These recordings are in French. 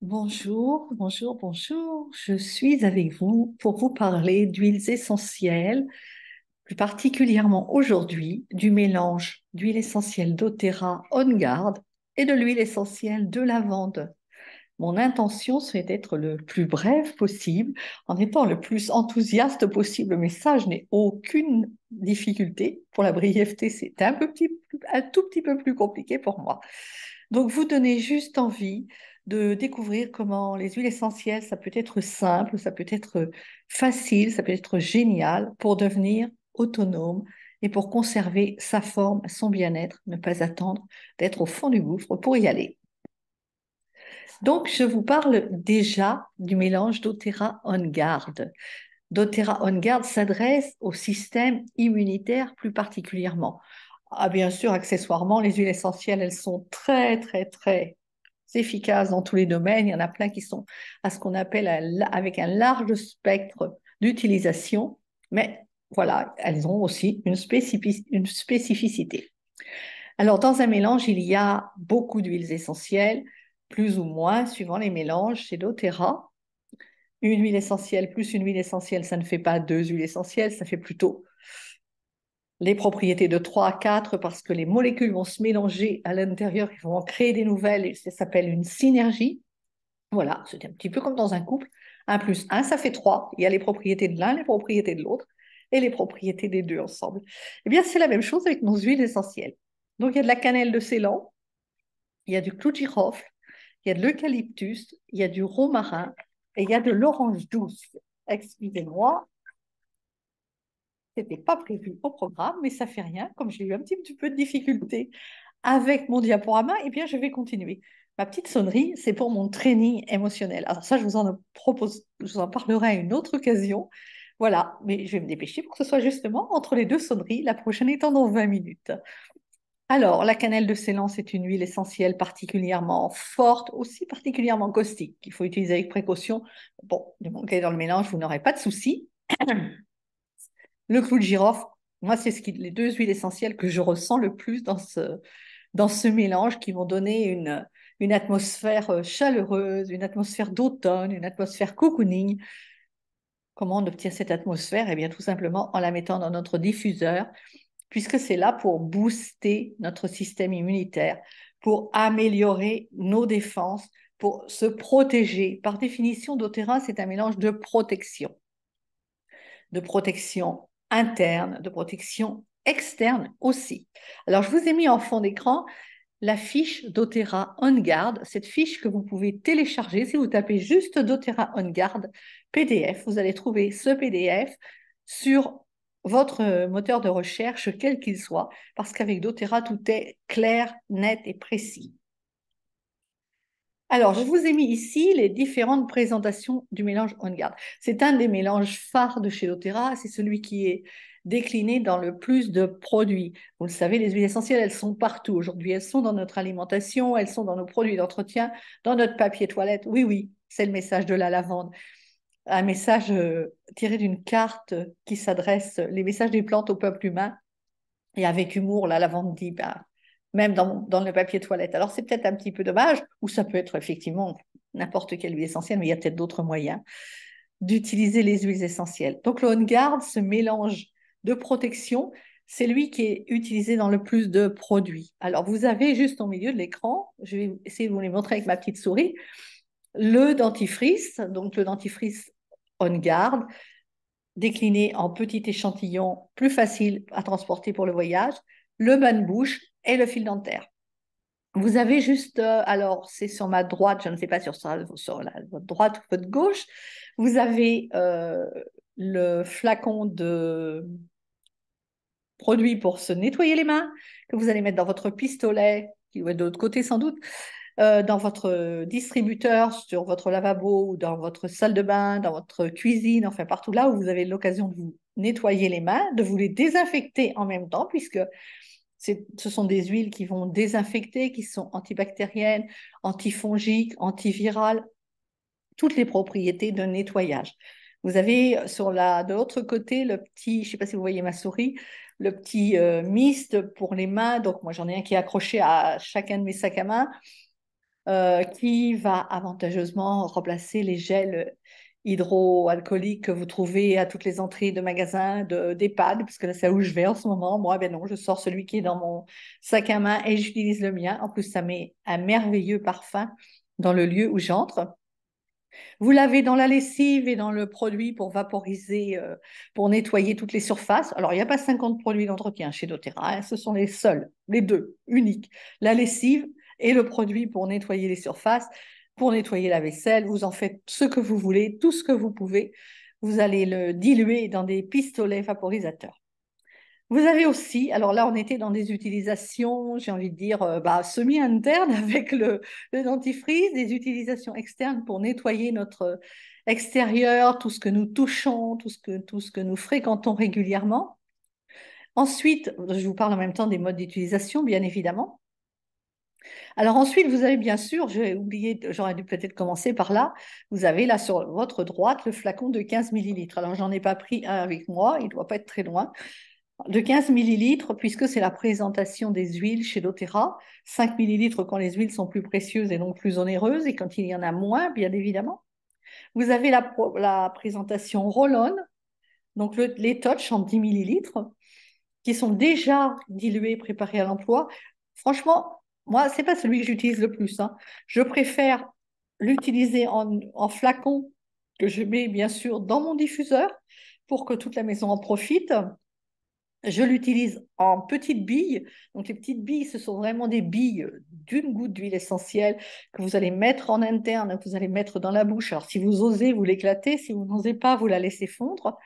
Bonjour, bonjour, bonjour. Je suis avec vous pour vous parler d'huiles essentielles, plus particulièrement aujourd'hui du mélange d'huile essentielle doTERRA On Guard et de l'huile essentielle de lavande. Mon intention serait d'être le plus bref possible, en étant le plus enthousiaste possible, mais ça, je n'ai aucune difficulté. Pour la brièveté, c'est un tout petit peu plus compliqué pour moi. Donc, vous donnez juste envie de découvrir comment les huiles essentielles, ça peut être simple, ça peut être facile, ça peut être génial pour devenir autonome et pour conserver sa forme, son bien-être, ne pas attendre d'être au fond du gouffre pour y aller. Donc, je vous parle déjà du mélange doTERRA On Guard. doTERRA On Guard s'adresse au système immunitaire plus particulièrement. Ah, bien sûr, accessoirement, les huiles essentielles, elles sont très, très, très efficaces dans tous les domaines. Il y en a plein qui sont à ce qu'on appelle avec un large spectre d'utilisation, mais voilà, elles ont aussi une spécificité. Alors, dans un mélange, il y a beaucoup d'huiles essentielles, plus ou moins, suivant les mélanges chez doTERRA. Une huile essentielle plus une huile essentielle, ça ne fait pas deux huiles essentielles, ça fait plutôt les propriétés de 3 à 4 parce que les molécules vont se mélanger à l'intérieur, ils vont en créer des nouvelles et ça s'appelle une synergie. Voilà, c'est un petit peu comme dans un couple. Un plus un, ça fait 3. Il y a les propriétés de l'un, les propriétés de l'autre et les propriétés des deux ensemble. Eh bien, c'est la même chose avec nos huiles essentielles. Donc, il y a de la cannelle de Ceylan, il y a du clou de girofle, il y a de l'eucalyptus, il y a du romarin et il y a de l'orange douce. Excusez-moi, c'était pas prévu au programme, mais ça fait rien. Comme j'ai eu un petit peu de difficulté avec mon diaporama, eh bien, je vais continuer. Ma petite sonnerie, c'est pour mon training émotionnel. Alors ça, je vous en parlerai à une autre occasion. Voilà, mais je vais me dépêcher pour que ce soit justement entre les deux sonneries, la prochaine étant dans 20 minutes. Alors, la cannelle de Ceylan, c'est une huile essentielle particulièrement forte, aussi particulièrement caustique, qu'il faut utiliser avec précaution. Bon, de mon côté, dans le mélange, vous n'aurez pas de souci. Le clou de girofle, moi, les deux huiles essentielles que je ressens le plus dans ce mélange qui vont donner une atmosphère chaleureuse, une atmosphère d'automne, une atmosphère cocooning. Comment on obtient cette atmosphère? Eh bien, tout simplement en la mettant dans notre diffuseur, puisque c'est là pour booster notre système immunitaire, pour améliorer nos défenses, pour se protéger. Par définition, doTERRA, c'est un mélange de protection interne, de protection externe aussi. Alors, je vous ai mis en fond d'écran la fiche doTERRA On Guard, cette fiche que vous pouvez télécharger si vous tapez juste doTERRA On Guard PDF. Vous allez trouver ce PDF sur votre moteur de recherche, quel qu'il soit, parce qu'avec doTERRA, tout est clair, net et précis. Alors, je vous ai mis ici les différentes présentations du mélange On Guard. C'est un des mélanges phares de chez doTERRA, c'est celui qui est décliné dans le plus de produits. Vous le savez, les huiles essentielles, elles sont partout aujourd'hui. Elles sont dans notre alimentation, elles sont dans nos produits d'entretien, dans notre papier toilette. Oui, oui, c'est le message de la lavande. Un message tiré d'une carte qui s'adresse, les messages des plantes au peuple humain. Et avec humour, la lavande dit, ben, même dans le papier toilette. Alors, c'est peut-être un petit peu dommage, ou ça peut être effectivement n'importe quelle huile essentielle, mais il y a peut-être d'autres moyens d'utiliser les huiles essentielles. Donc, le On Guard, ce mélange de protection, c'est lui qui est utilisé dans le plus de produits. Alors, vous avez juste au milieu de l'écran, je vais essayer de vous les montrer avec ma petite souris, le dentifrice, donc le dentifrice On Guard, décliné en petits échantillons plus faciles à transporter pour le voyage, le bain-bouche et le fil dentaire. Vous avez juste, alors c'est sur ma droite, je ne sais pas votre droite ou votre gauche, vous avez le flacon de produit pour se nettoyer les mains que vous allez mettre dans votre pistolet, qui doit être de l'autre côté sans doute, dans votre distributeur, sur votre lavabo ou dans votre salle de bain, dans votre cuisine, enfin partout là où vous avez l'occasion de vous nettoyer les mains, de vous les désinfecter en même temps, puisque ce sont des huiles qui vont désinfecter, qui sont antibactériennes, antifongiques, antivirales, toutes les propriétés de nettoyage. Vous avez de l'autre côté le petit, je ne sais pas si vous voyez ma souris, le petit mist pour les mains. Donc moi j'en ai un qui est accroché à chacun de mes sacs à main. qui va avantageusement remplacer les gels hydroalcooliques que vous trouvez à toutes les entrées de magasins, d'EHPAD, parce que là, c'est où je vais en ce moment. Moi, ben non, je sors celui qui est dans mon sac à main et j'utilise le mien. En plus, ça met un merveilleux parfum dans le lieu où j'entre. Vous l'avez dans la lessive et dans le produit pour vaporiser, pour nettoyer toutes les surfaces. Alors, il n'y a pas 50 produits d'entretien chez doTERRA, hein, ce sont les seuls, les deux, uniques. La lessive et le produit pour nettoyer les surfaces, pour nettoyer la vaisselle. Vous en faites ce que vous voulez, tout ce que vous pouvez. Vous allez le diluer dans des pistolets vaporisateurs. Vous avez aussi, alors là, on était dans des utilisations, j'ai envie de dire, semi-internes avec le dentifrice, des utilisations externes pour nettoyer notre extérieur, tout ce que nous touchons, tout ce que nous fréquentons régulièrement. Ensuite, je vous parle en même temps des modes d'utilisation, bien évidemment. Alors ensuite, vous avez bien sûr, j'ai oublié, j'aurais dû peut-être commencer par là, vous avez là sur votre droite le flacon de 15 millilitres. Alors, j'en ai pas pris un avec moi, il ne doit pas être très loin de 15 millilitres, puisque c'est la présentation des huiles chez doTERRA. 5 millilitres quand les huiles sont plus précieuses et donc plus onéreuses, et quand il y en a moins, bien évidemment. Vous avez la présentation Roll-On, donc les touch en 10 millilitres, qui sont déjà dilués, préparés à l'emploi. Franchement, moi, c'est pas celui que j'utilise le plus, hein. Je préfère l'utiliser en flacon, que je mets bien sûr dans mon diffuseur, pour que toute la maison en profite. Je l'utilise en petites billes. Donc, les petites billes, ce sont vraiment des billes d'une goutte d'huile essentielle que vous allez mettre en interne, que vous allez mettre dans la bouche. Alors, si vous osez, vous l'éclatez. Si vous n'osez pas, vous la laissez fondre.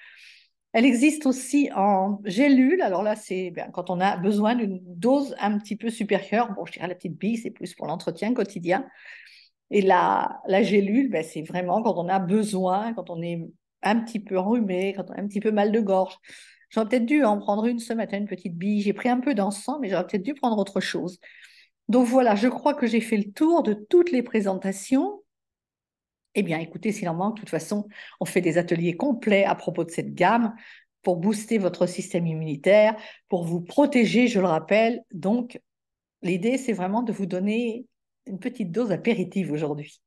Elle existe aussi en gélule. Alors là, c'est quand on a besoin d'une dose un petit peu supérieure. Bon, je dirais la petite bille, c'est plus pour l'entretien quotidien. Et la gélule, c'est vraiment quand on a besoin, quand on est un petit peu enrhumé, quand on a un petit peu mal de gorge. J'aurais peut-être dû en prendre une ce matin, une petite bille. J'ai pris un peu d'encens, mais j'aurais peut-être dû prendre autre chose. Donc voilà, je crois que j'ai fait le tour de toutes les présentations. Eh bien, écoutez, s'il en manque, de toute façon, on fait des ateliers complets à propos de cette gamme pour booster votre système immunitaire, pour vous protéger, je le rappelle. Donc, l'idée, c'est vraiment de vous donner une petite dose apéritive aujourd'hui.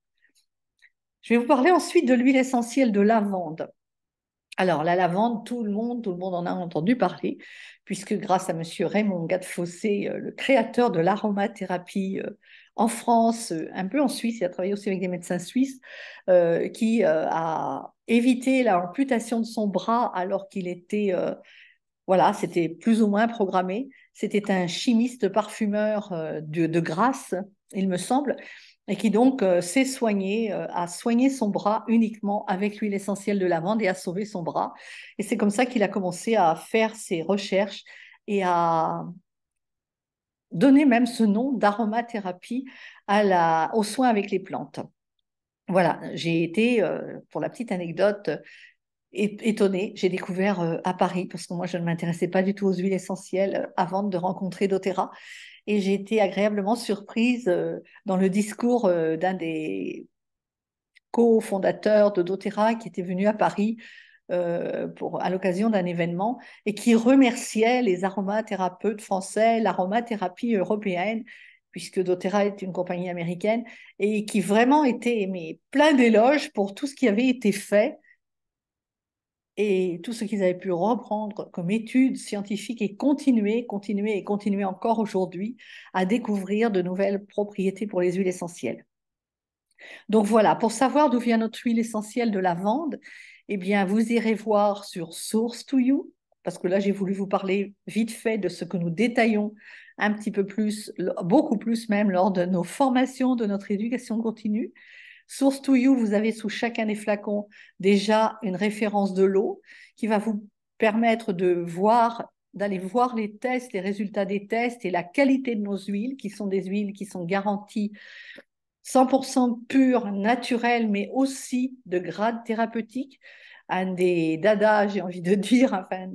Je vais vous parler ensuite de l'huile essentielle de lavande. Alors, la lavande, tout le monde en a entendu parler, puisque grâce à Monsieur Raymond Gattefossé, le créateur de l'aromathérapie en France, un peu en Suisse, il a travaillé aussi avec des médecins suisses, qui a évité l'amputation de son bras alors qu'il était, voilà, c'était plus ou moins programmé. C'était un chimiste parfumeur de Grasse, il me semble, et qui donc s'est soigné, a soigné son bras uniquement avec l'huile essentielle de lavande et a sauvé son bras. Et c'est comme ça qu'il a commencé à faire ses recherches et à donner même ce nom d'aromathérapie aux soins avec les plantes. Voilà, j'ai été, pour la petite anecdote, étonnée. J'ai découvert à Paris, parce que moi, je ne m'intéressais pas du tout aux huiles essentielles avant de rencontrer doTERRA. Et j'ai été agréablement surprise dans le discours d'un des cofondateurs de doTERRA qui était venu à Paris à l'occasion d'un événement et qui remerciait les aromathérapeutes français, l'aromathérapie européenne, puisque doTERRA est une compagnie américaine, et qui vraiment était plein d'éloges pour tout ce qui avait été fait et tout ce qu'ils avaient pu reprendre comme études scientifiques et continuer encore aujourd'hui à découvrir de nouvelles propriétés pour les huiles essentielles. Donc voilà, pour savoir d'où vient notre huile essentielle de lavande, eh bien, vous irez voir sur Source to You, parce que là, j'ai voulu vous parler vite fait de ce que nous détaillons un petit peu plus, beaucoup plus même, lors de nos formations, de notre éducation continue. Source to You, vous avez sous chacun des flacons déjà une référence de l'eau qui va vous permettre d'aller voir les tests, les résultats des tests et la qualité de nos huiles, qui sont des huiles qui sont garanties 100% pures, naturelles, mais aussi de grade thérapeutique. Un des dadas, j'ai envie de dire, enfin,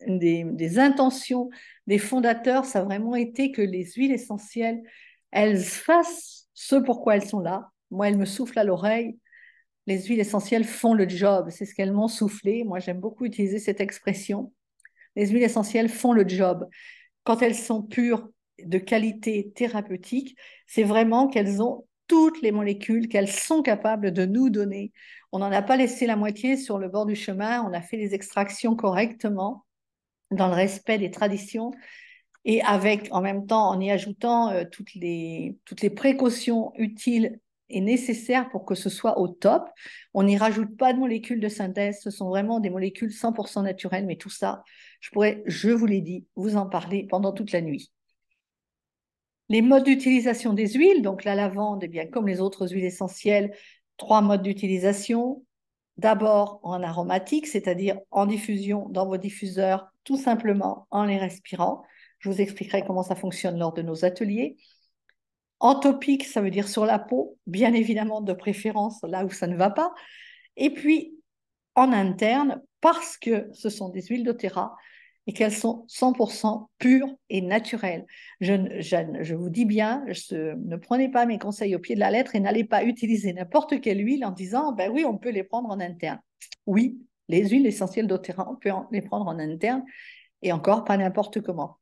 des intentions des fondateurs, ça a vraiment été que les huiles essentielles, elles fassent ce pourquoi elles sont là. Moi, elles me soufflent à l'oreille. Les huiles essentielles font le job. C'est ce qu'elles m'ont soufflé. Moi, j'aime beaucoup utiliser cette expression. Les huiles essentielles font le job. Quand elles sont pures, de qualité thérapeutique, c'est vraiment qu'elles ont toutes les molécules qu'elles sont capables de nous donner. On n'en a pas laissé la moitié sur le bord du chemin, on a fait les extractions correctement dans le respect des traditions et avec, en même temps, en y ajoutant toutes les précautions utiles et nécessaires pour que ce soit au top. On n'y rajoute pas de molécules de synthèse, ce sont vraiment des molécules 100% naturelles, mais tout ça, je pourrais, je vous l'ai dit, vous en parler pendant toute la nuit. Les modes d'utilisation des huiles, donc la lavande, eh bien, comme les autres huiles essentielles, trois modes d'utilisation. D'abord en aromatique, c'est-à-dire en diffusion dans vos diffuseurs, tout simplement en les respirant. Je vous expliquerai comment ça fonctionne lors de nos ateliers. En topique, ça veut dire sur la peau, bien évidemment de préférence là où ça ne va pas. Et puis en interne, parce que ce sont des huiles doTERRA et qu'elles sont 100% pures et naturelles. Je vous dis bien, ne prenez pas mes conseils au pied de la lettre et n'allez pas utiliser n'importe quelle huile en disant, ben oui, on peut les prendre en interne. Oui, les huiles essentielles doTERRA, on peut les prendre en interne et encore pas n'importe comment.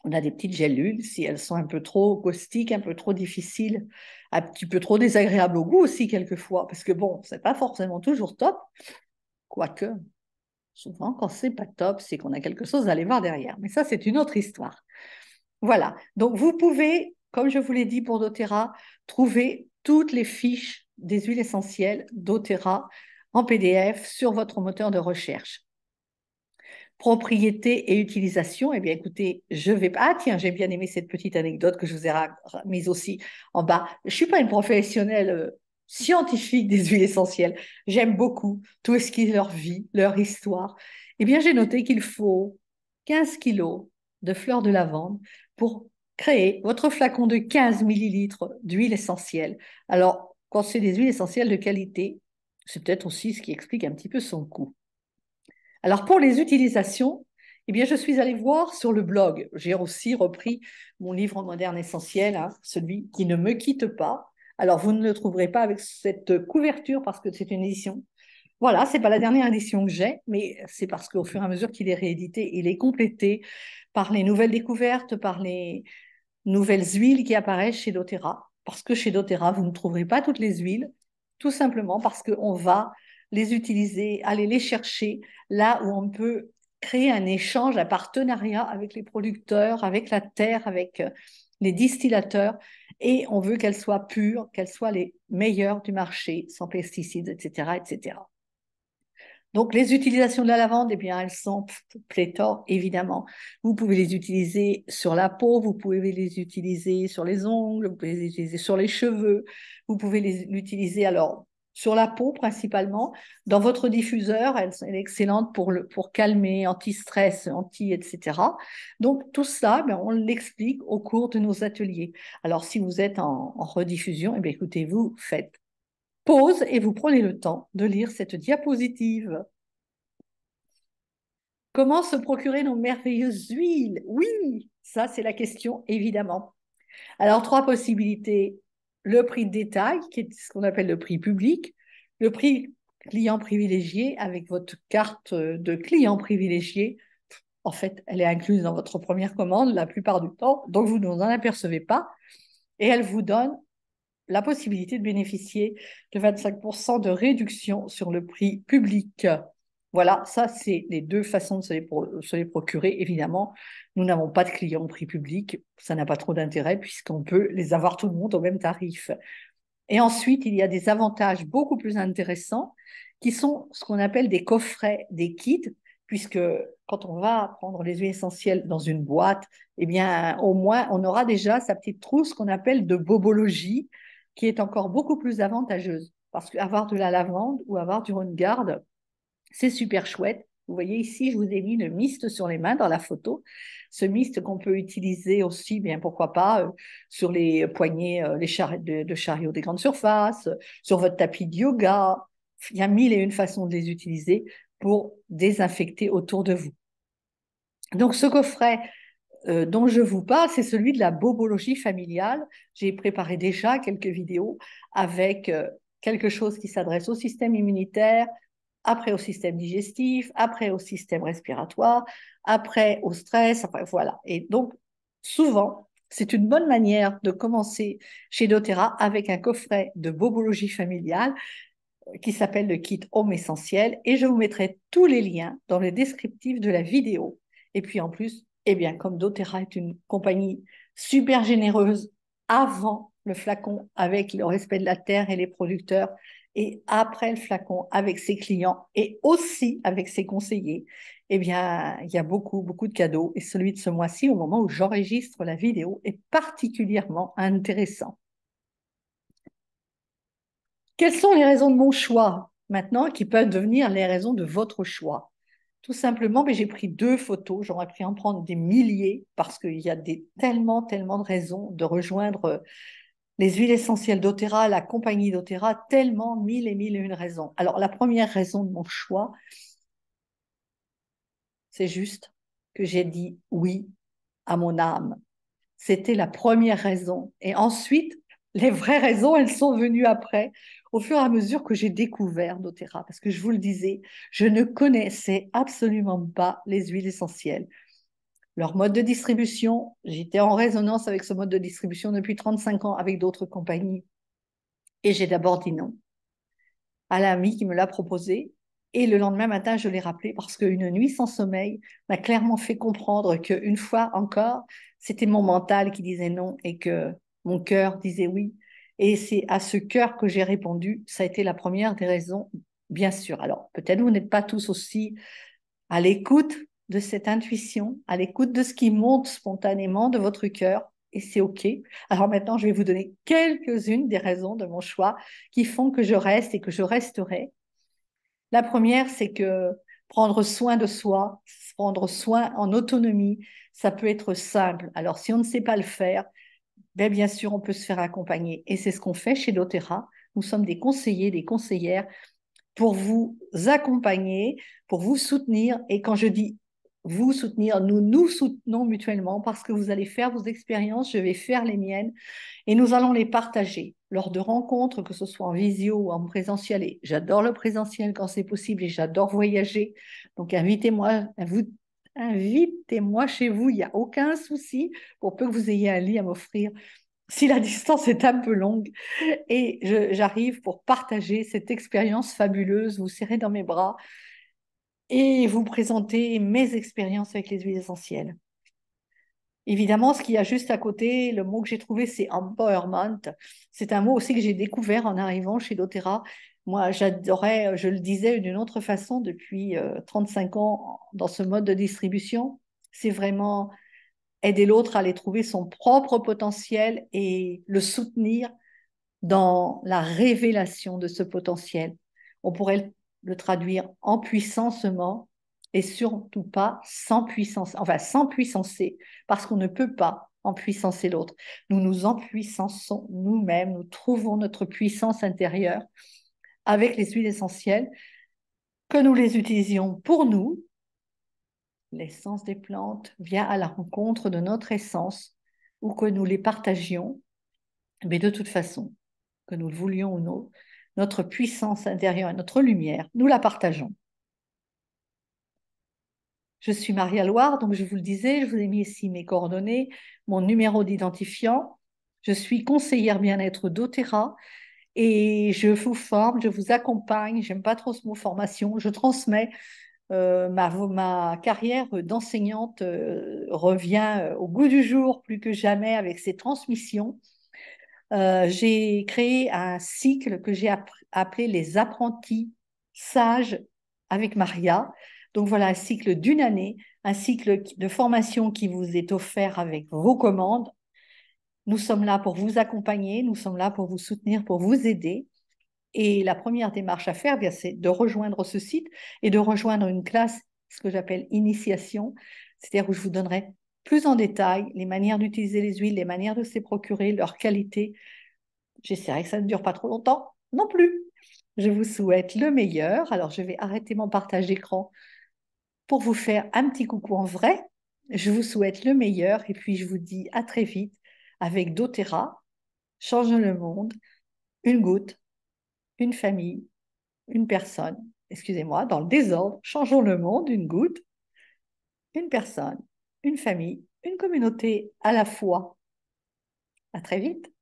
On a des petites gélules, si elles sont un peu trop caustiques, un peu trop difficiles, un petit peu trop désagréables au goût aussi quelquefois, parce que bon, c'est pas forcément toujours top, quoique souvent, quand c'est pas top, c'est qu'on a quelque chose à aller voir derrière. Mais ça, c'est une autre histoire. Voilà. Donc, vous pouvez, comme je vous l'ai dit pour doTERRA, trouver toutes les fiches des huiles essentielles doTERRA en PDF sur votre moteur de recherche. Propriété et utilisation, eh bien, écoutez, je vais pas. Ah, tiens, j'ai bien aimé cette petite anecdote que je vous ai mise aussi en bas. Je suis pas une professionnelle scientifique des huiles essentielles. J'aime beaucoup tout ce qui est leur vie, leur histoire. Eh bien, j'ai noté qu'il faut 15 kilos de fleurs de lavande pour créer votre flacon de 15 millilitres d'huile essentielle. Alors, quand c'est des huiles essentielles de qualité, c'est peut-être aussi ce qui explique un petit peu son coût. Alors pour les utilisations, eh bien, je suis allée voir sur le blog. J'ai aussi repris mon livre moderne essentiel, hein, celui qui ne me quitte pas. Alors vous ne le trouverez pas avec cette couverture parce que c'est une édition. Voilà, c'est pas la dernière édition que j'ai, mais c'est parce qu'au fur et à mesure qu'il est réédité, il est complété par les nouvelles découvertes, par les nouvelles huiles qui apparaissent chez doTERRA. Parce que chez doTERRA, vous ne trouverez pas toutes les huiles, tout simplement parce qu'on va les utiliser, aller les chercher là où on peut créer un échange, un partenariat avec les producteurs, avec la terre, avec les distillateurs, et on veut qu'elles soient pures, qu'elles soient les meilleures du marché, sans pesticides, etc., etc. Donc, les utilisations de la lavande, eh bien, elles sont pléthores, évidemment. Vous pouvez les utiliser sur la peau, vous pouvez les utiliser sur les ongles, vous pouvez les utiliser sur les cheveux, vous pouvez l'utiliser alors sur la peau principalement. Dans votre diffuseur, elle est excellente pour calmer, anti-stress, etc. Donc, tout ça, ben, on l'explique au cours de nos ateliers. Alors, si vous êtes en rediffusion, eh bien, écoutez, vous faites pause et vous prenez le temps de lire cette diapositive. Comment se procurer nos merveilleuses huiles? Oui, ça c'est la question, évidemment. Alors, trois possibilités. Le prix de détail, qui est ce qu'on appelle le prix public, le prix client privilégié avec votre carte de client privilégié. En fait, elle est incluse dans votre première commande la plupart du temps, donc vous ne vous en apercevez pas. Et elle vous donne la possibilité de bénéficier de 25% de réduction sur le prix public. Voilà, ça, c'est les deux façons de se les procurer. Évidemment, nous n'avons pas de clients au prix public. Ça n'a pas trop d'intérêt puisqu'on peut les avoir tout le monde au même tarif. Et ensuite, il y a des avantages beaucoup plus intéressants qui sont ce qu'on appelle des coffrets, des kits, puisque quand on va prendre les huiles essentielles dans une boîte, eh bien, au moins, on aura déjà sa petite trousse qu'on appelle de bobologie, qui est encore beaucoup plus avantageuse. Parce qu'avoir de la lavande ou avoir du Rhône-Garde, c'est super chouette. Vous voyez ici, je vous ai mis le mist sur les mains dans la photo. Ce mist qu'on peut utiliser aussi, bien pourquoi pas, sur les poignées de chariot des grandes surfaces, sur votre tapis de yoga. Il y a mille et une façons de les utiliser pour désinfecter autour de vous. Donc, ce coffret dont je vous parle, c'est celui de la bobologie familiale. J'ai préparé déjà quelques vidéos avec quelque chose qui s'adresse au système immunitaire, après au système digestif, après au système respiratoire, après au stress, enfin, voilà. Et donc, souvent, C'est une bonne manière de commencer chez doTERRA avec un coffret de bobologie familiale qui s'appelle le kit Homme Essentiel et je vous mettrai tous les liens dans le descriptif de la vidéo. Et puis en plus, eh bien, comme doTERRA est une compagnie super généreuse avant le flacon avec le respect de la terre et les producteurs et après le flacon avec ses clients et aussi avec ses conseillers, eh bien, il y a beaucoup, beaucoup de cadeaux. Et celui de ce mois-ci, au moment où j'enregistre la vidéo, est particulièrement intéressant. Quelles sont les raisons de mon choix maintenant qui peuvent devenir les raisons de votre choix? Tout simplement, mais j'ai pris 2 photos, j'aurais pu en prendre des milliers parce qu'il y a tellement, tellement de raisons de rejoindre les huiles essentielles doTERRA, la compagnie doTERRA, tellement mille et une raisons. Alors, la première raison de mon choix, c'est juste que j'ai dit oui à mon âme. C'était la première raison. Et ensuite, les vraies raisons, elles sont venues après, au fur et à mesure que j'ai découvert doTERRA. Parce que je vous le disais, je ne connaissais absolument pas les huiles essentielles. Leur mode de distribution, j'étais en résonance avec ce mode de distribution depuis 35 ans avec d'autres compagnies. Et j'ai d'abord dit non à l'ami qui me l'a proposé. Et le lendemain matin, je l'ai rappelé parce qu'une nuit sans sommeil m'a clairement fait comprendre qu'une fois encore, c'était mon mental qui disait non et que mon cœur disait oui. Et c'est à ce cœur que j'ai répondu. Ça a été la première des raisons, bien sûr. Alors, peut-être vous n'êtes pas tous aussi à l'écoute de cette intuition, à l'écoute de ce qui monte spontanément de votre cœur. Et c'est OK. Alors maintenant, je vais vous donner quelques-unes des raisons de mon choix qui font que je reste et que je resterai. La première, c'est que prendre soin de soi, prendre soin en autonomie, ça peut être simple. Alors, si on ne sait pas le faire, ben, bien sûr, on peut se faire accompagner. Et c'est ce qu'on fait chez doTERRA. Nous sommes des conseillers, des conseillères pour vous accompagner, pour vous soutenir. Et quand je dis vous soutenir, nous nous soutenons mutuellement parce que vous allez faire vos expériences, je vais faire les miennes et nous allons les partager lors de rencontres, que ce soit en visio ou en présentiel. Et j'adore le présentiel quand c'est possible et j'adore voyager. Donc invitez-moi chez vous, il n'y a aucun souci pour peu que vous ayez un lit à m'offrir si la distance est un peu longue. Et j'arrive pour partager cette expérience fabuleuse, vous serrer dans mes bras et vous présenter mes expériences avec les huiles essentielles. Évidemment, ce qu'il y a juste à côté, le mot que j'ai trouvé, c'est empowerment. C'est un mot aussi que j'ai découvert en arrivant chez doTERRA. Moi, j'adorais, je le disais d'une autre façon depuis 35 ans dans ce mode de distribution. C'est vraiment aider l'autre à aller trouver son propre potentiel et le soutenir dans la révélation de ce potentiel. On pourrait le traduire en puissancement et surtout pas sans puissance, enfin sans puissancer, parce qu'on ne peut pas empuissancer l'autre. Nous nous empuissançons nous-mêmes, nous trouvons notre puissance intérieure avec les huiles essentielles, que nous les utilisions pour nous. L'essence des plantes vient à la rencontre de notre essence ou que nous les partagions, mais de toute façon, que nous le voulions ou non, notre puissance intérieure et notre lumière, nous la partageons. Je suis Maria Loire, donc je vous le disais, je vous ai mis ici mes coordonnées, mon numéro d'identifiant. Je suis conseillère bien-être doTERRA et je vous forme, je vous accompagne. J'aime pas trop ce mot formation. Je transmets. Ma carrière d'enseignante revient au goût du jour plus que jamais avec ces transmissions. J'ai créé un cycle que j'ai appelé les apprentis sages avec Maria. Donc voilà, un cycle d'une année, un cycle de formation qui vous est offert avec vos commandes. Nous sommes là pour vous accompagner, nous sommes là pour vous soutenir, pour vous aider. Et la première démarche à faire, bien, c'est de rejoindre ce site et de rejoindre une classe, ce que j'appelle initiation, c'est-à-dire où je vous donnerai plus en détail les manières d'utiliser les huiles, les manières de se les procurer, leur qualité. J'essaierai que ça ne dure pas trop longtemps non plus. Je vous souhaite le meilleur. Alors, je vais arrêter mon partage d'écran pour vous faire un petit coucou en vrai. Je vous souhaite le meilleur et puis je vous dis à très vite avec doTERRA. Change le monde, une goutte, une famille, une personne. Excusez-moi, dans le désordre, changeons le monde, une goutte, une personne, une famille, une communauté à la fois. À très vite.